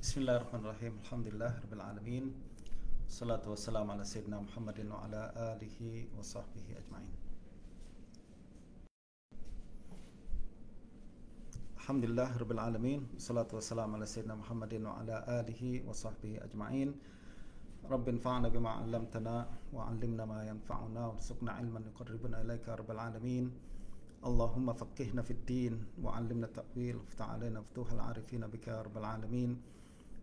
Bismillahirrahmanirrahim. Alhamdulillahirabbil alamin. Salatu wassalamu ala sayyidina Muhammadin wa ala alihi wa sahbihi ajma'in. Alhamdulillahirabbil alamin. Salatu wassalamu ala sayyidina Muhammadin wa ala alihi wa sahbihi ajma'in. Rabbin fa'na bima 'allamtana wa 'allimna ma yanfa'una warzuqna 'ilman yuqarribuna ilaika rabbal alamin. Allahumma faqqihna fid din wa 'allimna ta'wil waftah 'alaina futuhal 'arifina bika ya rabbal alamin.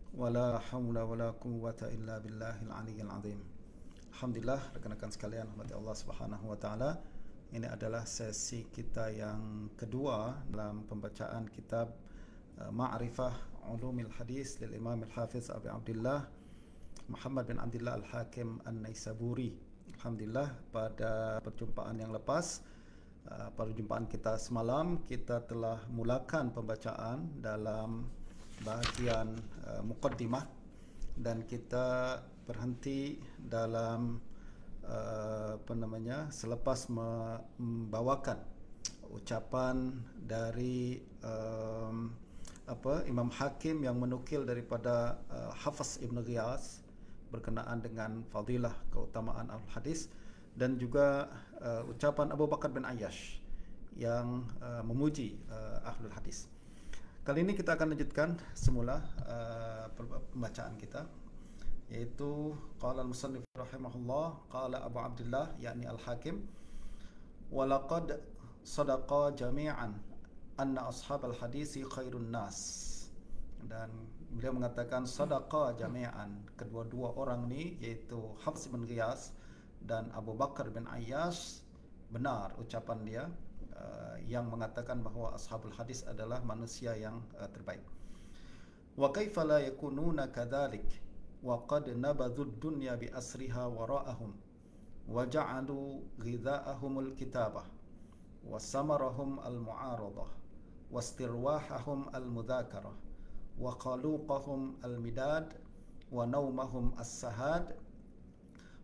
Wala haula wala quwwata illa billahil aliyyil azim. Alhamdulillah, rekan-rekan sekalian, rahmati Allah Subhanahu wa taala. Ini adalah sesi kita yang kedua dalam pembacaan kitab Ma'rifah Ulumil Hadis lil Imam Al-Hafiz Abi Abdullah Muhammad bin Abdullah Al-Hakim An-Naisaburi. Alhamdulillah, pada perjumpaan yang lepas, perjumpaan kita semalam, kita telah mulakan pembacaan dalam bahagian muqaddimah dan kita berhenti dalam selepas membawakan ucapan dari Imam Hakim yang menukil daripada Hafiz Ibn Ghiyas berkenaan dengan fadilah keutamaan al-hadis, dan juga ucapan Abu Bakar bin Ayyash yang memuji ahlul hadis. Kali ini kita akan lanjutkan semula pembacaan kita, yaitu qala al-musannif rahimahullah, qala Abu Abdullah yakni Al-Hakim, wa laqad sadaqa jami'an anna ashab al-hadisi khairun nas. Dan beliau mengatakan sadaqa jami'an, kedua-dua orang ni yaitu Hafs bin Ghiyas dan Abu Bakar bin Ayyash, benar ucapan dia yang mengatakan bahawa ashabul hadis adalah manusia yang terbaik. Wa kaifa la yakununa kadzalik wa qad nabadhu ad-dunya bi asriha wara'ahum wa ja'alu ghidha'ahumul kitabah wa samarahum al-mu'aradah wa istirwahahum al-mudhakarah wa qaluqahum al-midad wa nawmahum as-sahad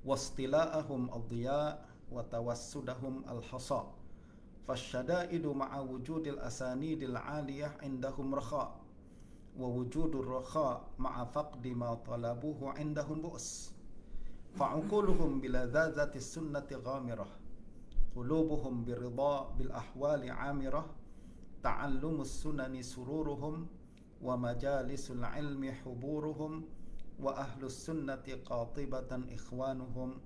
wa istila'ahum ad-diya wa tawassudahum al-hasa. Fasyadaidu ma'a wujudil asanidil aliyah indahum rakha wa wujudur rakha ma'a faqdi ma talabuhu indahum bu's. Fa'uquluhum biladhazati sunnati ghamirah, qulubuhum biridha bil ahwali amirah, ta'allumus sunani sururuhum wa majalisul ilmi huburuhum wa ahlus sunnati qatibatan ikhwanuhum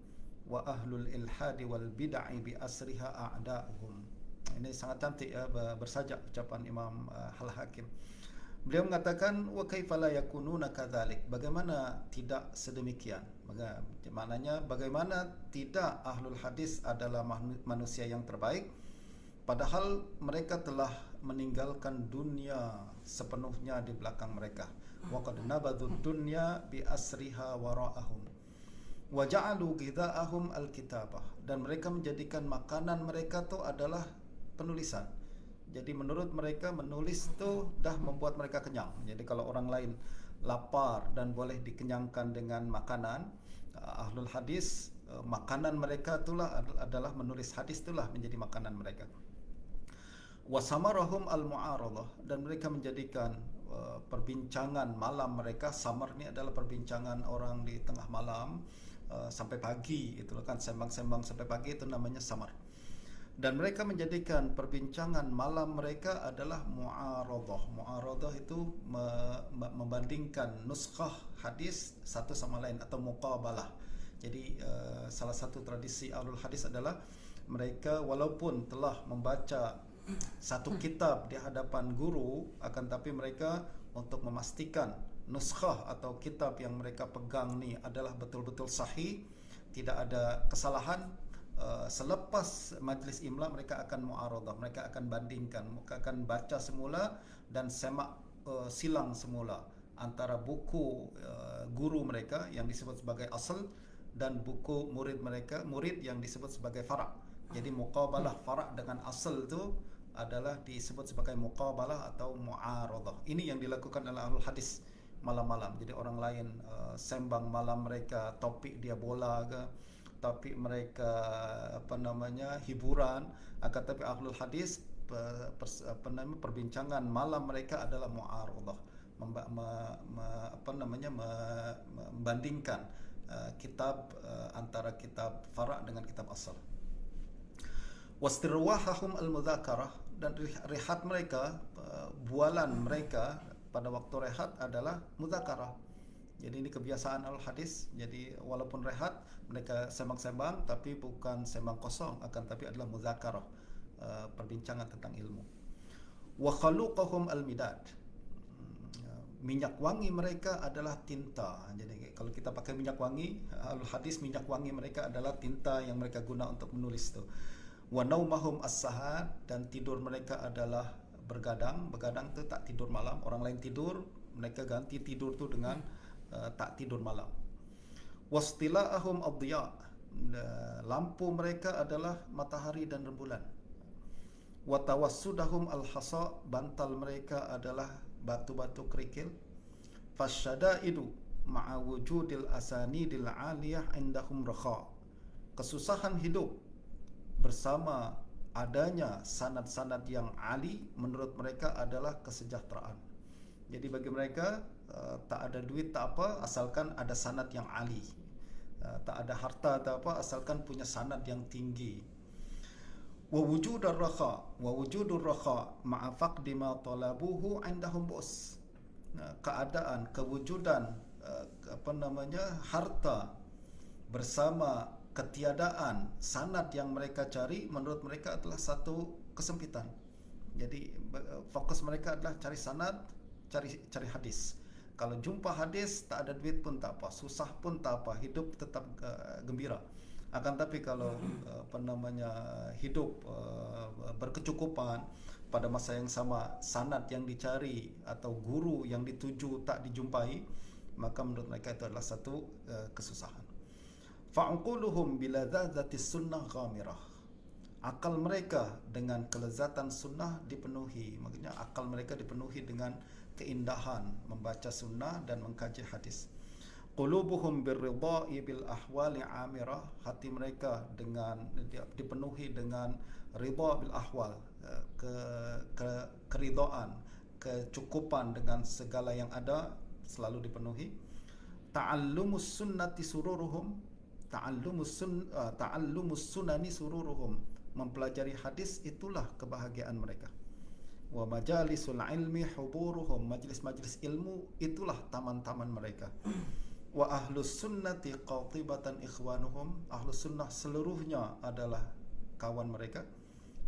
wa ahlul ilhadi wal bid'ah bi asriha a'da'uhum. Ini sangat cantik ya, bersajak ucapan Imam Al-Hakim. Beliau mengatakan wa kaifa la yakununa kadzalik, bagaimana tidak sedemikian. Maknanya bagaimana tidak ahlul hadis adalah manusia yang terbaik, padahal mereka telah meninggalkan dunia sepenuhnya di belakang mereka. Wa qad nabadhu dunya bi asriha wara'ahum wa ja'alu ghidha'ahum al-kitabah, dan mereka menjadikan makanan mereka itu adalah penulisan. Jadi menurut mereka menulis itu dah membuat mereka kenyang. Jadi kalau orang lain lapar dan boleh dikenyangkan dengan makanan, ahlul hadis makanan mereka itulah adalah menulis hadis, itulah menjadi makanan mereka. Wasamarahum al-mu'aradah, dan mereka menjadikan perbincangan malam mereka, samar ni adalah perbincangan orang di tengah malam sampai pagi, itulah kan, sembang-sembang sampai pagi, itu namanya samar. Dan mereka menjadikan perbincangan malam mereka adalah mu'aradah. Mu'aradah itu membandingkan nuskhah hadis satu sama lain atau muqabalah. Jadi salah satu tradisi ahlul hadis adalah mereka walaupun telah membaca satu kitab di hadapan guru, akan tapi mereka untuk memastikan nuskhah atau kitab yang mereka pegang ni adalah betul-betul sahih, tidak ada kesalahan, selepas majlis imla mereka akan mu'aradah, mereka akan bandingkan, mereka akan baca semula dan semak silang semula antara buku guru mereka yang disebut sebagai asal dan buku murid mereka, murid yang disebut sebagai fara'. Jadi muqabalah fara' dengan asal itu adalah disebut sebagai muqabalah atau mu'aradah. Ini yang dilakukan oleh ahlul hadis malam-malam. Jadi orang lain sembang malam mereka, topik dia bola ke, topik mereka hiburan, akan tapi ahlul hadis perbincangan malam mereka adalah mu'aradah. membandingkan kitab antara kitab fara' dengan kitab asal. Wastirwahahum al-mudzakarah, dan rehat mereka, bualan mereka pada waktu rehat adalah mudzakarah. Jadi ini kebiasaan al-hadis. Jadi walaupun rehat mereka sembang-sembang, tapi bukan sembang kosong, akan tapi adalah mudzakarah, perbincangan tentang ilmu. Wa khaluqahum al-midad, minyak wangi mereka adalah tinta. Jadi kalau kita pakai minyak wangi, al-hadis, minyak wangi mereka adalah tinta yang mereka guna untuk menulis itu. Wa naumahum as-sahad, dan tidur mereka adalah bergadang. Bergadang itu tak tidur malam. Orang lain tidur, mereka ganti tidur tu dengan tak tidur malam. Wastila'ahum ad-diya, lampu mereka adalah matahari dan rembulan. Wa tawassudahum al-hasa, bantal mereka adalah batu-batu kerikil. Fasyadaidu ma'a wujudil asanidil aliyah indahum rakha, kesusahan hidup bersama adanya sanad-sanad yang ali menurut mereka adalah kesejahteraan. Jadi bagi mereka tak ada duit tak apa, asalkan ada sanad yang ali. Tak ada harta tak apa, asalkan punya sanad yang tinggi. Wa wujudur rakha ma'a faqdi ma talabuhu indahum bus, keadaan kewujudan harta bersama ketiadaan sanad yang mereka cari menurut mereka adalah satu kesempitan. Jadi fokus mereka adalah cari sanad, cari hadis. Kalau jumpa hadis, tak ada duit pun tak apa, susah pun tak apa, hidup tetap gembira. Akan tapi kalau hidup berkecukupan, pada masa yang sama sanad yang dicari atau guru yang dituju tak dijumpai, maka menurut mereka itu adalah satu kesusahan. Fa'uquluhum biladzatis sunnah ghamirah, akal mereka dengan kelezatan sunnah dipenuhi. Maksudnya akal mereka dipenuhi dengan keindahan membaca sunnah dan mengkaji hadis. Qulubuhum birridha'i bil ahwali amirah, hati mereka dengan dipenuhi dengan ridha bil ahwal, keridhaan, kecukupan dengan segala yang ada selalu dipenuhi. Ta'allumus sunnati sururuhum, ta'allumus sunani sururuhum, mempelajari hadis itulah kebahagiaan mereka. Wa majalisul ilmi huburuhum, majlis-majlis ilmu itulah taman-taman mereka. Wa ahlus sunnati qatibatan ikhwanuhum, ahlus sunnah seluruhnya adalah kawan mereka.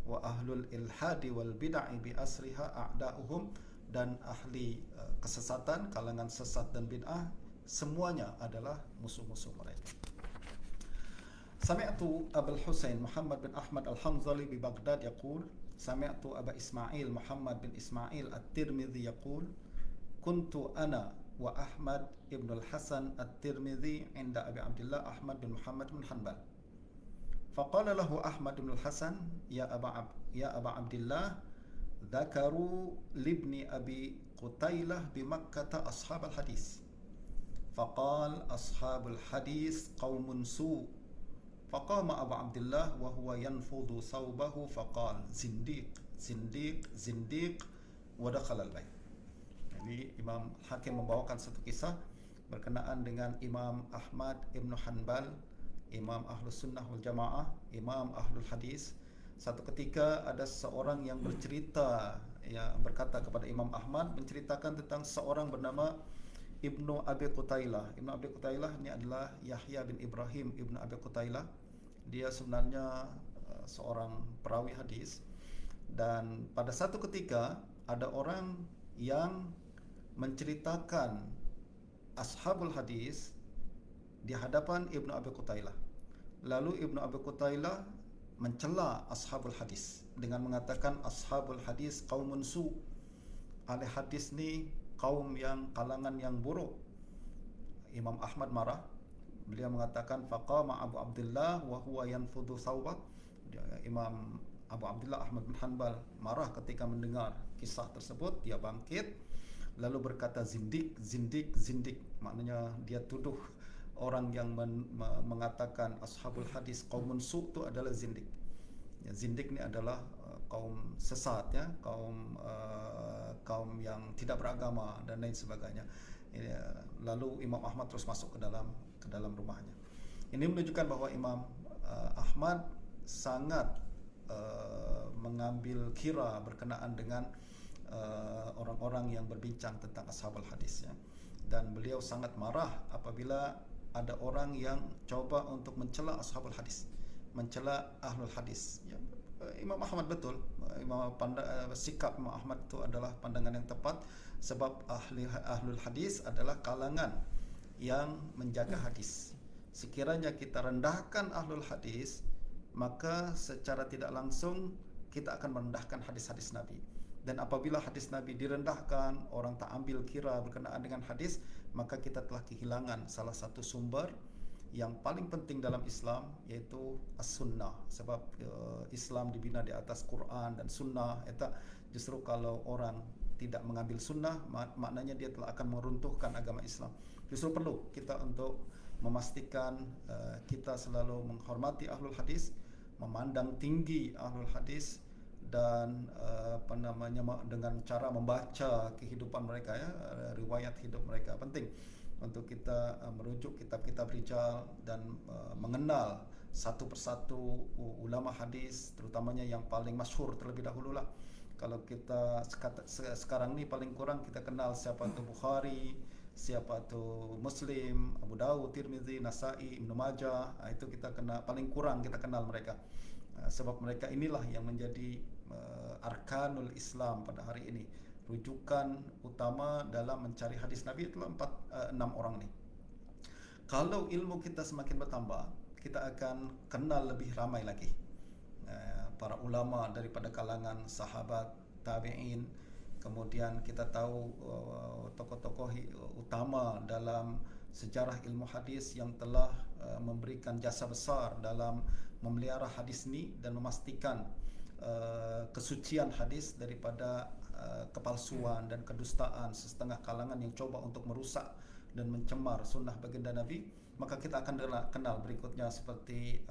Wa ahlul ilhadi wal bid'ah bi asriha a'da'uhum, dan ahli kesesatan, kalangan sesat dan bid'ah, semuanya adalah musuh-musuh mereka. Sami'tu Abul Husain Muhammad bin Ahmad al-Hanzali bi Baghdad yaqul, sami'tu Aba Ismail Muhammad bin Ismail at-Tirmidzi yaqul, kuntu ana wa Ahmad ibn al-Hasan at-Tirmidzi inda Abi Abdullah Ahmad bin Muhammad bin Hanbal. Faqala lahu Ahmad ibn al-Hasan, ya Aba Abdullah, dzakaru libni Abi Qutailah bi Makkah ashab al-hadis. Faqal ashabul hadis qaumun su. Faqama Abu Abdullah wa huwa yanfudu sawbahu faqal zindiq zindiq zindiq wa dakhala al-bait. Jadi Imam Hakim membawakan satu kisah berkenaan dengan Imam Ahmad ibn Hanbal, Imam Ahlus Sunnah wal Jamaah, Imam Ahlul Hadis. Satu ketika ada seorang yang bercerita, berkata kepada Imam Ahmad, menceritakan tentang seorang bernama Ibnu Abi Qutailah. Ibnu Abi Qutailah ini adalah Yahya bin Ibrahim Ibnu Abi Qutailah. Dia sebenarnya seorang perawi hadis, dan pada satu ketika ada orang yang menceritakan ashabul hadis di hadapan Ibnu Abi Qutailah. Lalu Ibnu Abi Qutailah mencela ashabul hadis dengan mengatakan ashabul hadis qaumun su, ahli hadis ni kaum yang kalangan yang buruk. Imam Ahmad marah. Beliau mengatakan faqama Abu Abdullah wa huwa yanfudu thawbah. Imam Abu Abdullah Ahmad bin Hanbal marah ketika mendengar kisah tersebut. Dia bangkit lalu berkata zindik zindik zindik, maknanya dia tuduh orang yang mengatakan ashabul hadis qaumun su itu adalah zindik. Zindik ini adalah kaum sesat, ya, kaum yang tidak beragama dan lain sebagainya. Lalu Imam Ahmad terus masuk ke dalam rumahnya. Ini menunjukkan bahwa Imam Ahmad sangat mengambil kira berkenaan dengan orang-orang yang berbincang tentang ashabul hadis, ya. Dan beliau sangat marah apabila ada orang yang coba untuk mencela ashabul hadis, mencela ahlul hadis, ya. Imam Ahmad betul, sikap Imam Ahmad itu adalah pandangan yang tepat, sebab ahlul hadis adalah kalangan yang menjaga hadis. Sekiranya kita rendahkan ahlul hadis, maka secara tidak langsung kita akan merendahkan hadis-hadis Nabi. Dan apabila hadis Nabi direndahkan, orang tak ambil kira berkenaan dengan hadis, maka kita telah kehilangan salah satu sumber yang paling penting dalam Islam, yaitu as-sunnah. Sebab Islam dibina di atas Quran dan sunnah. Justru kalau orang tidak mengambil sunnah, maknanya dia telah akan meruntuhkan agama Islam. Justru perlu kita untuk memastikan kita selalu menghormati ahlul hadis, memandang tinggi ahlul hadis, dan dengan cara membaca kehidupan mereka, ya, riwayat hidup mereka. Penting untuk kita merujuk kitab-kitab rijal dan mengenal satu persatu ulama hadis, terutamanya yang paling masyhur terlebih dahulu lah. Kalau kita sekarang ni paling kurang kita kenal siapa itu Bukhari, siapa itu Muslim, Abu Dawud, Tirmizi, Nasai, Ibnu Majah. Itu kita kenal, paling kurang kita kenal mereka. Sebab mereka inilah yang menjadi arkanul Islam pada hari ini. Rujukan utama dalam mencari hadis Nabi itulah 6 orang ni. Kalau ilmu kita semakin bertambah, kita akan kenal lebih ramai lagi para ulama daripada kalangan sahabat, tabi'in. Kemudian kita tahu tokoh-tokoh utama dalam sejarah ilmu hadis yang telah memberikan jasa besar dalam memelihara hadis ni dan memastikan kesucian hadis daripada kepalsuan dan kedustaan setengah kalangan yang coba untuk merusak dan mencemar sunnah baginda Nabi. Maka kita akan kenal berikutnya seperti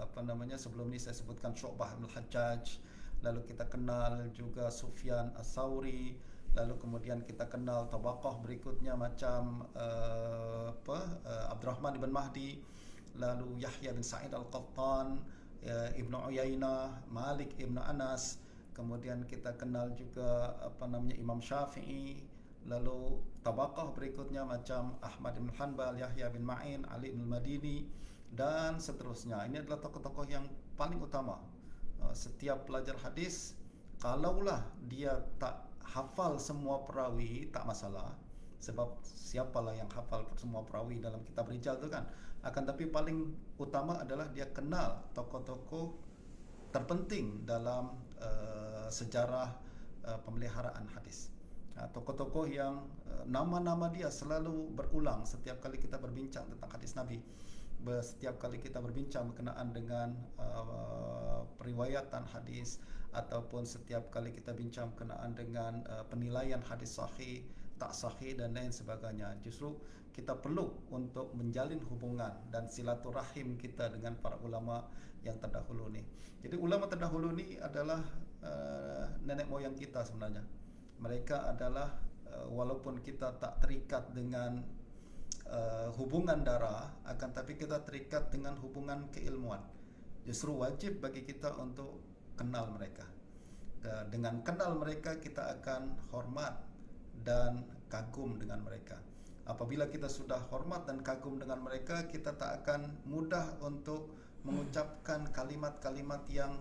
sebelum ini saya sebutkan Syu'bah bin Hajjaj, lalu kita kenal juga Sufyan Ats-Tsauri, lalu kemudian kita kenal tabaqah berikutnya macam Abdurrahman ibn Mahdi, lalu Yahya bin Sa'id Al-Qattan, Ibnu Uyainah, Malik ibn Anas. Kemudian kita kenal juga Imam Syafi'i, lalu tabaqah berikutnya macam Ahmad bin Hanbal, Yahya bin Ma'in, Ali bin Madini, dan seterusnya. Ini adalah tokoh-tokoh yang paling utama. Setiap pelajar hadis, kalaulah dia tak hafal semua perawi, tak masalah, sebab siapalah yang hafal semua perawi dalam kitab rijal itu kan. Akan tapi paling utama adalah dia kenal tokoh-tokoh terpenting dalam sejarah pemeliharaan hadis. Tokoh-tokoh yang nama-nama dia selalu berulang setiap kali kita berbincang tentang hadis Nabi, setiap kali kita berbincang berkenaan dengan periwayatan hadis, ataupun setiap kali kita bincang berkenaan dengan penilaian hadis sahih, tak sahih dan lain sebagainya. Justru kita perlu untuk menjalin hubungan dan silaturahim kita dengan para ulama yang terdahulu ni. Jadi ulama terdahulu ni adalah nenek moyang kita sebenarnya. Mereka adalah walaupun kita tak terikat dengan hubungan darah, akan tapi kita terikat dengan hubungan keilmuan. Justru wajib bagi kita untuk kenal mereka. Dengan kenal mereka, kita akan hormat dan kagum dengan mereka. Apabila kita sudah hormat dan kagum dengan mereka, kita tak akan mudah untuk mengucapkan kalimat-kalimat yang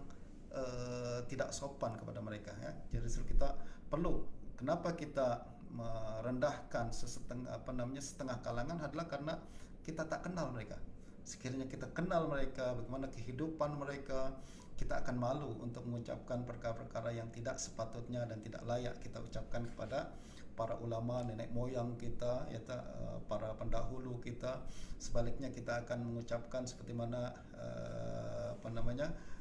tidak sopan kepada mereka, ya. Jadi kita perlu, kenapa kita merendahkan setengah kalangan adalah karena kita tak kenal mereka. Sekiranya kita kenal mereka, bagaimana kehidupan mereka, kita akan malu untuk mengucapkan perkara-perkara yang tidak sepatutnya dan tidak layak kita ucapkan kepada para ulama, nenek moyang kita, ya, para pendahulu kita. Sebaliknya kita akan mengucapkan seperti mana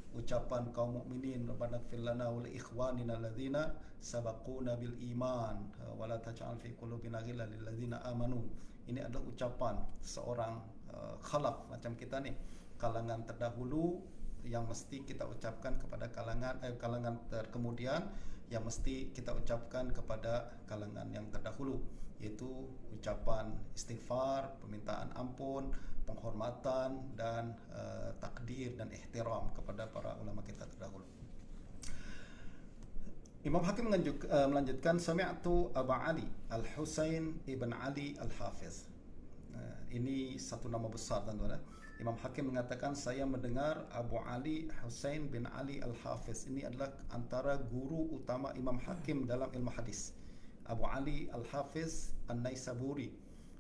ucapan kaum mukminin, rabbana ighfir lana wa li ikhwanina alladzina sabaquna bil iman wa la taj'al fi qulubina ghillan lil ladzina amanu. Ini adalah ucapan seorang khalaf macam kita ni, kalangan terdahulu yang mesti kita ucapkan kepada kalangan terkemudian, yang mesti kita ucapkan kepada kalangan yang terdahulu, yaitu ucapan istighfar, permintaan ampun, penghormatan dan takdir dan ihtiram kepada para ulama kita terdahulu. Imam Hakim melanjutkan, sami'tu Abu Ali Al-Husain ibn Ali Al-Hafiz. Ini satu nama besar, tuan-tuan. Imam Hakim mengatakan, saya mendengar Abu Ali Husain bin Ali Al-Hafiz. Ini adalah antara guru utama Imam Hakim dalam ilmu hadis. Abu Ali Al-Hafiz An-Naisaburi,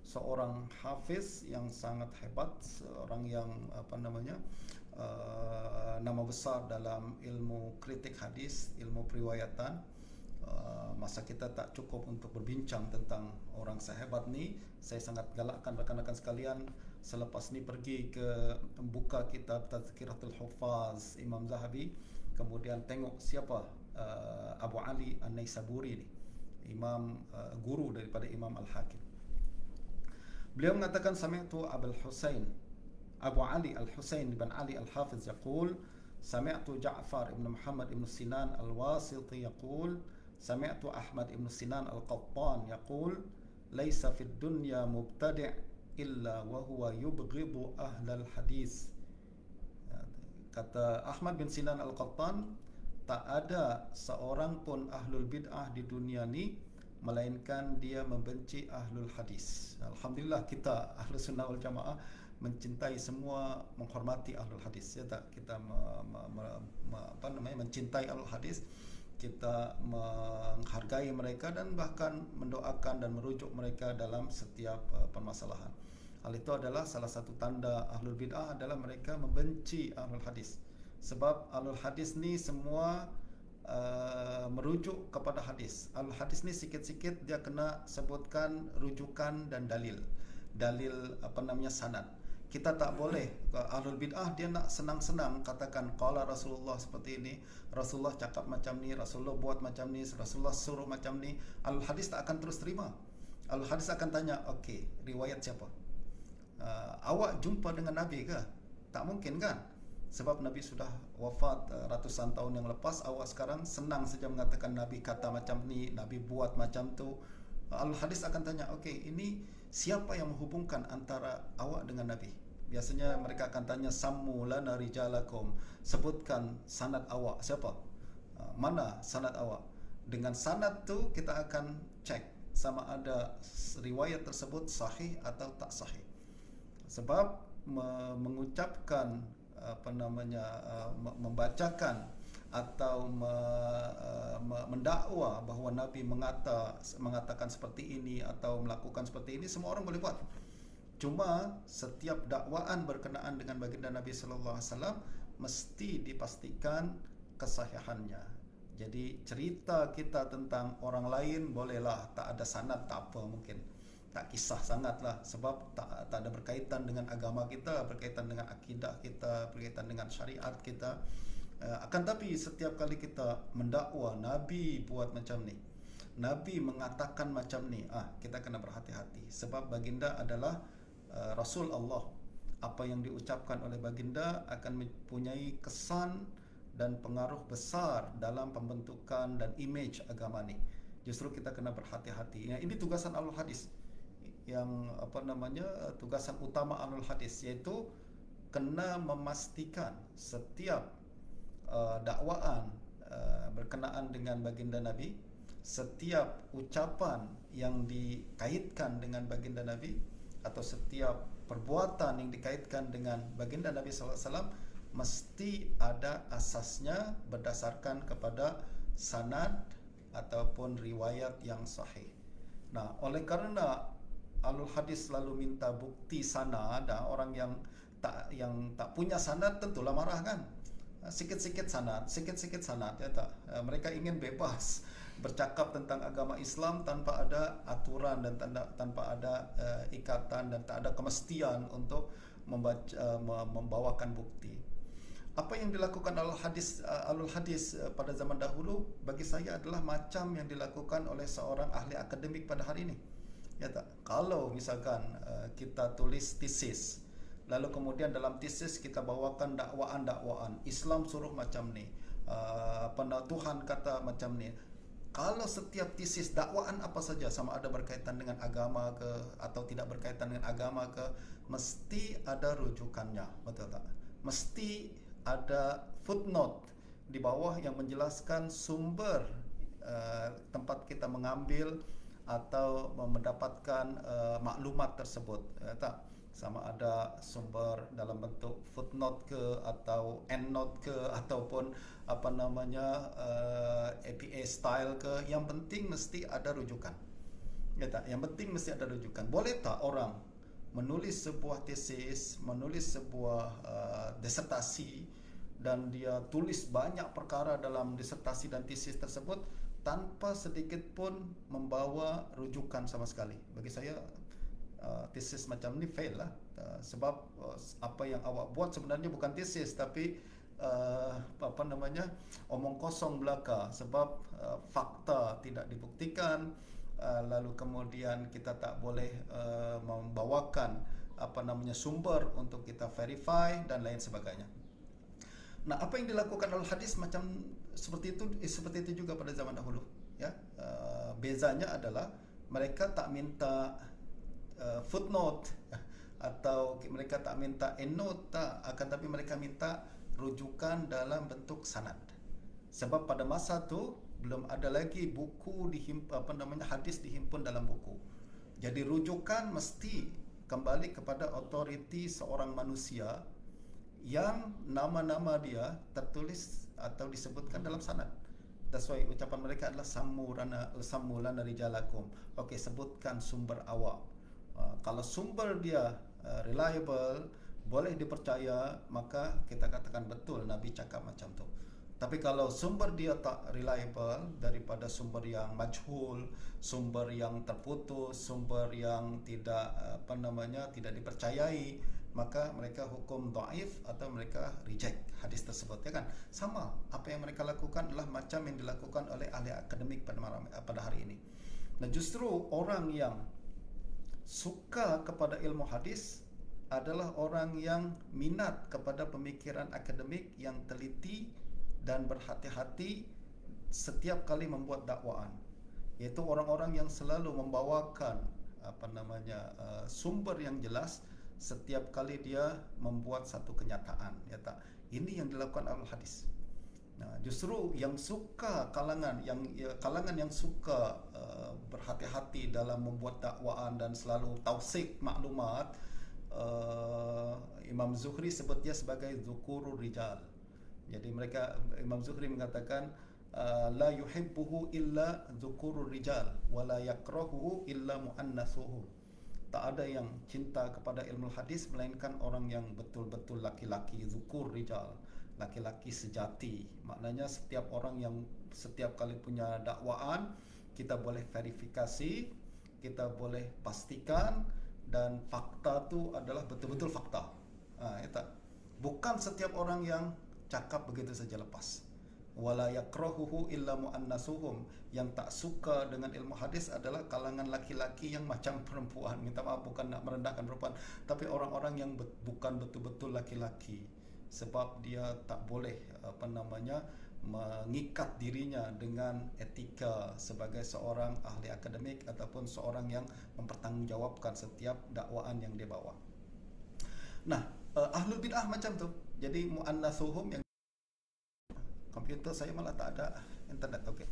seorang hafiz yang sangat hebat, seorang yang nama besar dalam ilmu kritik hadis, ilmu periwayatan. Masa kita tak cukup untuk berbincang tentang orang sehebat ni. Saya sangat galakkan rakan-rakan sekalian, selepas ni pergi ke buka kitab Tazkiratul Huffaz Imam Zahabi, kemudian tengok siapa Abu Ali An-Naisaburi ni, imam guru daripada Imam Al-Hakim. Beliau mengatakan, sami'tu Abu Ali Al-Husain bin Ali Al-Hafiz yaqul, sami'tu Ja'far ibn Muhammad ibn Sinan Al-Wasiti yaqul, sami'tu Ahmad ibn Sinan Al-Qattan yaqul, laisa fid dunya mubtadi' illa wa huwa yubghidu ahlal hadis. Kata Ahmad bin Sinan Al-Qattan, tak ada seorang pun ahlul bid'ah di dunia ni melainkan dia membenci ahlul hadis. Alhamdulillah, kita ahlus sunnah wal jamaah mencintai semua, menghormati ahlul hadis. Ya tak, kita mencintai ahlul hadis, kita menghargai mereka dan bahkan mendoakan dan merujuk mereka dalam setiap permasalahan. Hal itu adalah salah satu tanda ahlul bid'ah, adalah mereka membenci ahlul hadis. Sebab ahlul hadis ni semua merujuk kepada hadis. Ahlul hadis ni sikit-sikit dia kena sebutkan rujukan dan dalil sanad. Kita tak boleh, ahlul bid'ah dia nak senang-senang katakan qala Rasulullah seperti ini, Rasulullah cakap macam ni, Rasulullah buat macam ni, Rasulullah suruh macam ni. Ahlul hadis tak akan terus terima. Ahlul hadis akan tanya, okey, riwayat siapa? Awak jumpa dengan Nabi ke? Tak mungkin kan? Sebab Nabi sudah wafat ratusan tahun yang lepas. Awak sekarang senang saja mengatakan Nabi kata macam ni, Nabi buat macam tu. Al-Hadis akan tanya, okey, ini siapa yang menghubungkan antara awak dengan Nabi? Biasanya mereka akan tanya, sammu lana rijalakum, sebutkan sanad awak, siapa? Mana sanad awak? Dengan sanad tu kita akan cek sama ada riwayat tersebut sahih atau tak sahih. Sebab mengucapkan membacakan atau mendakwa bahawa Nabi mengatakan seperti ini atau melakukan seperti ini, semua orang boleh buat. Cuma setiap dakwaan berkenaan dengan baginda Nabi sallallahu alaihi wasallam mesti dipastikan kesahihannya. Jadi cerita kita tentang orang lain bolehlah tak ada sanad, tak apa, mungkin tak kisah sangatlah, sebab tak ada berkaitan dengan agama kita, berkaitan dengan akidah kita, berkaitan dengan syariat kita. Akan tapi setiap kali kita mendakwa Nabi buat macam ni, Nabi mengatakan macam ni, kita kena berhati-hati. Sebab baginda adalah Rasul Allah. Apa yang diucapkan oleh baginda akan mempunyai kesan dan pengaruh besar dalam pembentukan dan image agama ni. Justru kita kena berhati-hati. Ini tugasan Ahlul Hadis, yang tugasan utama Ahlul Hadis, iaitu kena memastikan setiap dakwaan berkenaan dengan baginda Nabi, setiap ucapan yang dikaitkan dengan baginda Nabi, atau setiap perbuatan yang dikaitkan dengan baginda Nabi sallallahu alaihi wasallam mesti ada asasnya berdasarkan kepada sanad ataupun riwayat yang sahih. Nah, oleh kerana Ahlul Hadis selalu minta bukti sanad, orang yang tak punya sanad tentulah marah kan. Sikit-sikit sanad, ya tak. Mereka ingin bebas bercakap tentang agama Islam tanpa ada aturan dan tanpa ada ikatan dan tak ada kemestian untuk membawakan bukti. Apa yang dilakukan Ahlul Hadis pada zaman dahulu bagi saya adalah macam yang dilakukan oleh seorang ahli akademik pada hari ini. Ya tak? Kalau misalkan kita tulis tesis Lalu kemudian dalam tesis kita bawakan dakwaan-dakwaan. Islam suruh macam ni. Tuhan kata macam ni. Kalau setiap tesis dakwaan apa saja, sama ada berkaitan dengan agama ke atau tidak berkaitan dengan agama ke, mesti ada rujukannya, betul tak? Mesti ada footnote di bawah yang menjelaskan sumber tempat kita mengambil atau mendapatkan maklumat tersebut, tak? Sama ada sumber dalam bentuk footnote ke atau endnote ke ataupun APA style ke, yang penting mesti ada rujukan. Ya tak? Yang penting mesti ada rujukan. Boleh tak orang menulis sebuah tesis, menulis sebuah disertasi, dan dia tulis banyak perkara dalam disertasi dan tesis tersebut tanpa sedikit pun membawa rujukan sama sekali? Bagi saya tesis macam ni fail lah, sebab apa yang awak buat sebenarnya bukan tesis tapi omong kosong belaka, sebab fakta tidak dibuktikan, lalu kemudian kita tak boleh membawakan sumber untuk kita verify dan lain sebagainya. Nah, apa yang dilakukan al-hadis macam seperti itu juga pada zaman dahulu, ya. Bezanya adalah mereka tak minta footnote atau mereka tak minta endnote, tak, akan tapi mereka minta rujukan dalam bentuk sanad. Sebab pada masa tu belum ada lagi buku hadis dihimpun dalam buku. Jadi rujukan mesti kembali kepada autoriti seorang manusia yang nama-nama dia tertulis atau disebutkan dalam sanad. That's why ucapan mereka adalah sammu lana rijalakum. Okey, sebutkan sumber awak. Kalau sumber dia reliable, boleh dipercaya, maka kita katakan betul Nabi cakap macam tu. Tapi kalau sumber dia tak reliable, daripada sumber yang majhul, sumber yang terputus, sumber yang tidak tidak dipercayai, maka mereka hukum dhaif atau mereka reject hadis tersebut, ya kan? Sama, apa yang mereka lakukan adalah macam yang dilakukan oleh ahli akademik pada hari ini. Nah, justru orang yang suka kepada ilmu hadis adalah orang yang minat kepada pemikiran akademik yang teliti dan berhati-hati setiap kali membuat dakwaan, iaitu orang-orang yang selalu membawakan sumber yang jelas setiap kali dia membuat satu kenyataan, ya tak? Ini yang dilakukan al-hadis. Nah, justru yang suka kalangan yang suka berhati-hati dalam membuat dakwaan dan selalu tausik maklumat, Imam Zuhri sebut dia sebagai zukurur rijal. Jadi Imam Zuhri mengatakan la yuhibbuhu illa zukurur rijal wa la yakrahuhu illa muannatsuhu. Tak ada yang cinta kepada ilmu hadis melainkan orang yang betul-betul laki-laki, zukur rijal, laki-laki sejati. Maknanya setiap orang yang setiap kali punya dakwaan, kita boleh verifikasi, kita boleh pastikan, dan fakta tu adalah betul-betul fakta. Ya tak? Bukan setiap orang yang cakap begitu saja lepas. Wala yakrahuhu illa muannasuhum. Yang tak suka dengan ilmu hadis adalah kalangan laki-laki yang macam perempuan. Minta maaf, bukan nak merendahkan perempuan, tapi orang-orang yang bukan betul-betul laki-laki. Sebab dia tak boleh mengikat dirinya dengan etika sebagai seorang ahli akademik ataupun seorang yang mempertanggungjawabkan setiap dakwaan yang dia bawa. Nah, ahlul bid'ah macam tu. Jadi muannatsuhum, yang komputer saya malah tak ada internet. Okey.